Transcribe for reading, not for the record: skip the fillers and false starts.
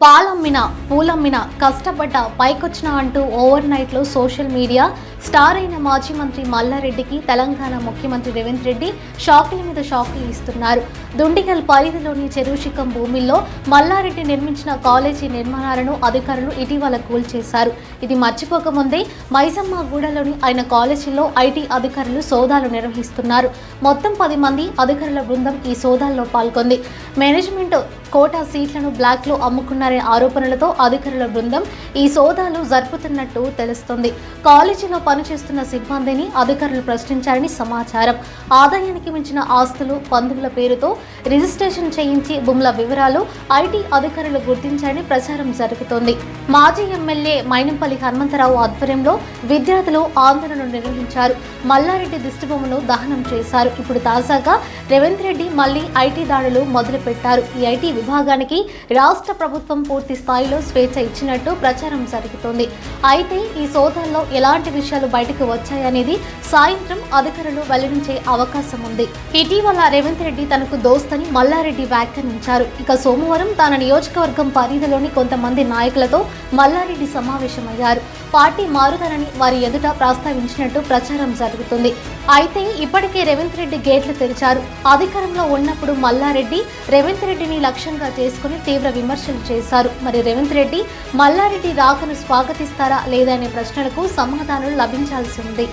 పాలమ్మినా పూలమ్మినా కష్టపడ్డ పైకొచ్చిన అంటూ over night లో సోషల్ మీడియా స్టార్ అయిన మాజీ మంత్రి మల్లారెడ్డికి తెలంగాణ ముఖ్యమంత్రి రేవంత్ రెడ్డి షాకుల మీద షాకులు ఇస్తున్నారు. దుండిగల్ పరిధిలోని చెరువుశిఖం భూమిలో మల్లారెడ్డి నిర్మించిన కాలేజీ నిర్మాణాలను అధికారులు ఇటీవల కూల్చేశారు. ఇది మర్చిపోకముందే మైసమ్మగూడలోని ఆయన కాలేజీలో ఐటీ అధికారులు సోదాలు నిర్వహిస్తున్నారు. మొత్తం 10 మంది అధికారుల బృందం ఈ సోదాల్లో పాల్గొంది. మేనేజ్మెంట్ కోటా సీట్లను బ్లాక్ లో అమ్ముకున్నారనే ఆరోపణలతో అధికారుల బృందం ఈ సోదాలు జరుపుతున్నట్టు తెలుస్తుంది. కాలేజీలో పనిచేస్తున్న సిబ్బందిని అధికారులు ప్రశ్నించారని సమాచారం. ఆదాయానికి మించిన ఆస్తులు, పందుల పేరుతో రిజిస్ట్రేషన్ చేయించి భూముల వివరాలు ఐటీ అధికారులు గుర్తించారని ప్రచారం జరుగుతోంది. మాజీ ఎమ్మెల్యే మైనంపల్లి హనుమంతరావు ఆధ్వర్యంలో విద్యార్థులు ఆందోళన నిర్వహించారు. మల్లారెడ్డి దిష్టిబొమ్మను దహనం చేశారు. ఇప్పుడు తాజాగా రేవంత్ రెడ్డి మళ్లీ ఐటీ దాడులు మొదలుపెట్టారు. ఈ ఐటీ విభాగానికి రాష్ట్ర ప్రభుత్వం పూర్తి స్థాయిలో స్వేచ్ఛ ఇచ్చినట్టు ప్రచారం జరుగుతోంది. అయితే ఈ సోదాల్లో ఎలాంటి విషయాలు బయటకు వచ్చాయనేది సాయంత్రం అధికారులు వెల్లడించే అవకాశం ఉంది. ఇటీవల రేవంత్ రెడ్డి తనకు దోస్తని మల్లారెడ్డి వ్యాఖ్యానించారు. ఇక సోమవారం తన నియోజకవర్గం పరిధిలోని కొంతమంది నాయకులతో మల్లారెడ్డి సమావేశమయ్యారు. పార్టీ మారుతారని వారి ఎదుట ప్రస్తావించినట్టు ప్రచారం జరుగుతుంది. అయితే ఇప్పటికే రేవంత్ రెడ్డి గేట్లు తెరిచారు. అధికారంలో ఉన్నప్పుడు మల్లారెడ్డి రేవంత్ రెడ్డిని లక్ష్యంగా చేసుకుని తీవ్ర విమర్శలు చేశారు. మరి రేవంత్ రెడ్డి మల్లారెడ్డి రాకను స్వాగతిస్తారా లేదా అనే ప్రశ్నలకు సమాధానాలు లభించాల్సి ఉంది.